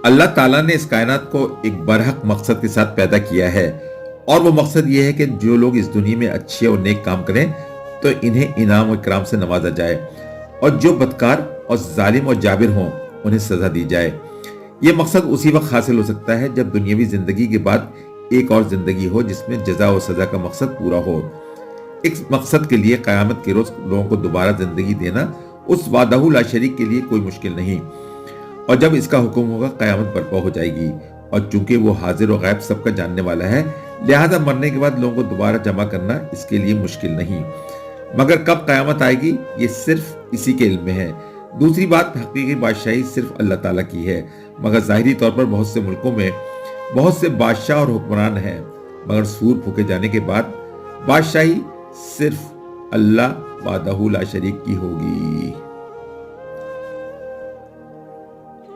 अल्लाह ताला ने इस कायनात को एक बरहक मकसद के साथ पैदा किया है, और वो मकसद ये है कि जो लोग इस दुनिया में अच्छे और नेक काम करें तो इन्हें इनाम और इकराम से नवाजा जाए, और जो बदकार और जालिम और जाबिर हों उन्हें सजा दी जाए। ये मकसद उसी वक्त हासिल हो सकता है जब दुनियावी जिंदगी के बाद एक और जिंदगी हो जिसमें जजा और सजा का मकसद पूरा हो। इस मकसद के लिए क़यामत के रोज लोगों को दोबारा जिंदगी देना उस वादहु ला शरीक के लिए कोई मुश्किल नहीं, और जब इसका हुक्म होगा क़यामत बर्पा हो जाएगी। और चूंकि वो हाजिर और गैब सबका जानने वाला है, लिहाजा मरने के बाद लोगों को दोबारा जमा करना इसके लिए मुश्किल नहीं। मगर कब क़यामत आएगी ये सिर्फ इसी के इल्म में है। दूसरी बात, हकीकी बादशाही सिर्फ अल्लाह ताला की है, मगर ज़ाहिरी तौर पर बहुत से मुल्कों में बहुत से बादशाह और हुक्मरान हैं, मगर सूर फूके जाने के बाद बादशाही सिर्फ अल्लाह वादहू ला शरीक की होगी।